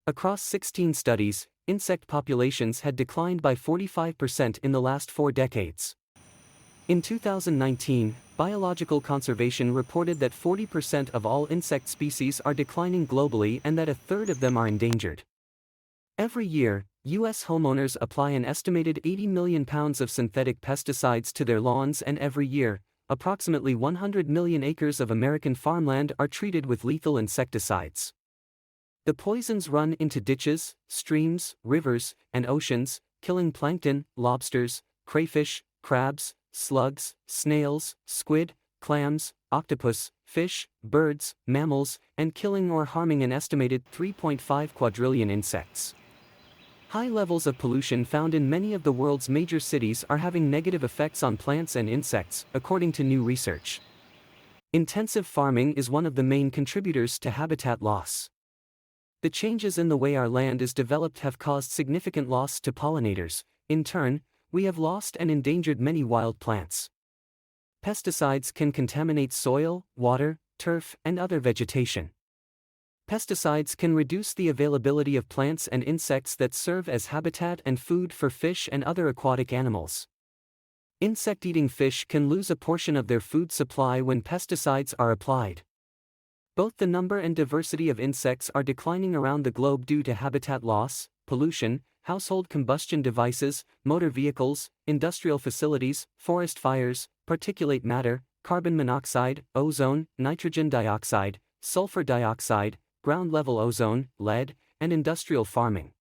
Across 16 studies, insect populations had declined by 45% in the last 4 decades. In 2019, Biological Conservation reported that 40% of all insect species are declining globally and that a third of them are endangered. Every year, U.S. homeowners apply an estimated 80 million pounds of synthetic pesticides to their lawns, and every year, approximately 100 million acres of American farmland are treated with lethal insecticides. The poisons run into ditches, streams, rivers, and oceans, killing plankton, lobsters, crayfish, crabs, slugs, snails, squid, clams, octopus, fish, birds, mammals, and killing or harming an estimated 3.5 quadrillion insects. High levels of pollution found in many of the world's major cities are having negative effects on plants and insects, according to new research. Intensive farming is one of the main contributors to habitat loss. The changes in the way our land is developed have caused significant loss to pollinators. In turn, we have lost and endangered many wild plants. Pesticides can contaminate soil, water, turf, and other vegetation. Pesticides can reduce the availability of plants and insects that serve as habitat and food for fish and other aquatic animals. Insect-eating fish can lose a portion of their food supply when pesticides are applied. Both the number and diversity of insects are declining around the globe due to habitat loss, pollution, household combustion devices, motor vehicles, industrial facilities, forest fires, particulate matter, carbon monoxide, ozone, nitrogen dioxide, sulfur dioxide, ground-level ozone, lead, and industrial farming.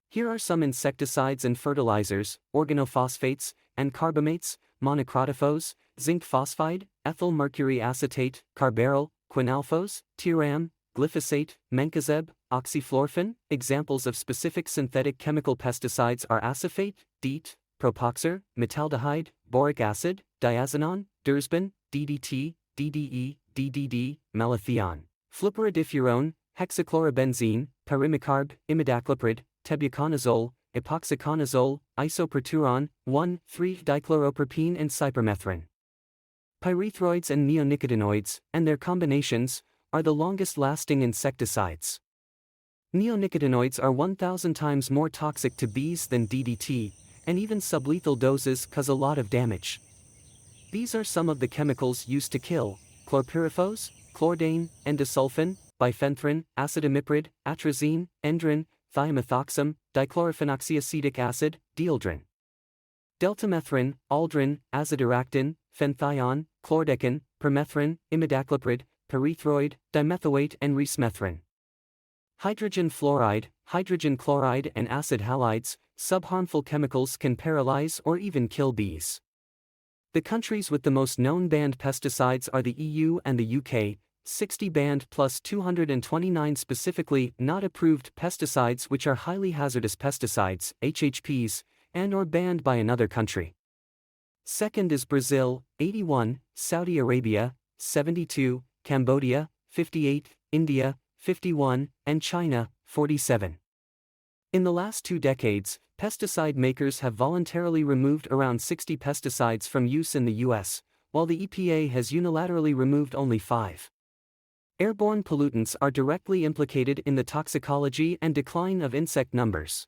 Here are some insecticides and fertilizers: organophosphates and carbamates, monocrotophos, zinc phosphide, ethyl mercury acetate, carbaryl, quinalphos, tiram, glyphosate, mancozeb, oxyflorphin. Examples of specific synthetic chemical pesticides are acephate, DEET, propoxer, metaldehyde, boric acid, diazinon, dursban, DDT, DDE, DDD, malathion, fluperidifurone, hexachlorobenzene, pyrimecarb, imidacloprid, tebuconazole, epoxiconazole, isoproteron, 1,3-dichloropripene and cypermethrin. Pyrethroids and neonicotinoids, and their combinations, are the longest-lasting insecticides. Neonicotinoids are 1,000 times more toxic to bees than DDT, and even sublethal doses cause a lot of damage. These are some of the chemicals used to kill: chlorpyrifos, chlordane, endosulfan, bifenthrin, acidimiprid, atrazine, endrin, thiamethoxam, dichlorophenoxyacetic acid, dieldrin, deltamethrin, aldrin, azadiractin, phenethion, chlordecan, permethrin, imidacloprid, pyrethroid, dimethoate and resmethrin. Hydrogen fluoride, hydrogen chloride and acid halides, subharmful chemicals, can paralyze or even kill bees. The countries with the most known banned pesticides are the EU and the UK, 60 banned plus 229 specifically not approved pesticides, which are highly hazardous pesticides, HHPs, and or banned by another country. Second is Brazil, 81, Saudi Arabia, 72, Cambodia, 58, India, 51, and China, 47. In the last 2 decades, pesticide makers have voluntarily removed around 60 pesticides from use in the U.S., while the EPA has unilaterally removed only 5. Airborne pollutants are directly implicated in the toxicology and decline of insect numbers.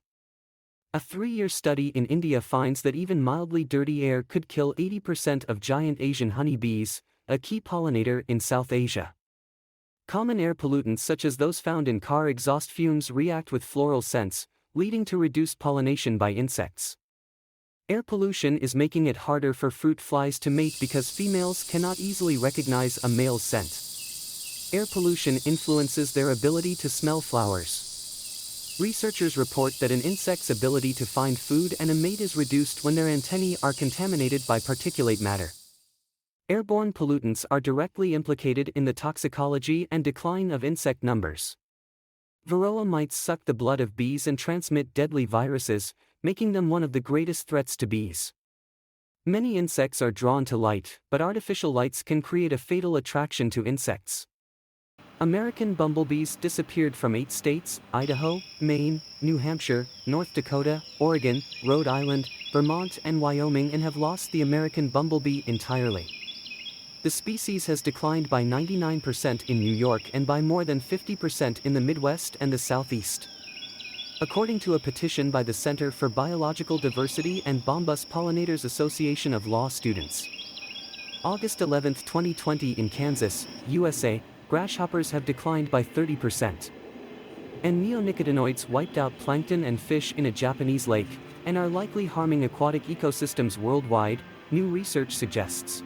A 3-year study in India finds that even mildly dirty air could kill 80% of giant Asian honeybees, a key pollinator in South Asia. Common air pollutants such as those found in car exhaust fumes react with floral scents, leading to reduced pollination by insects. Air pollution is making it harder for fruit flies to mate because females cannot easily recognize a male's scent. Air pollution influences their ability to smell flowers. Researchers report that an insect's ability to find food and a mate is reduced when their antennae are contaminated by particulate matter. Airborne pollutants are directly implicated in the toxicology and decline of insect numbers. Varroa mites suck the blood of bees and transmit deadly viruses, making them one of the greatest threats to bees. Many insects are drawn to light, but artificial lights can create a fatal attraction to insects. American bumblebees disappeared from 8 states: Idaho, Maine, New Hampshire, North Dakota, Oregon, Rhode Island, Vermont and Wyoming, and have lost the American bumblebee entirely. The species has declined by 99% in New York and by more than 50% in the Midwest and the Southeast. According to a petition by the Center for Biological Diversity and Bombus Pollinators Association of Law Students. August 11, 2020 in Kansas, USA, grasshoppers have declined by 30%. And neonicotinoids wiped out plankton and fish in a Japanese lake, and are likely harming aquatic ecosystems worldwide, new research suggests.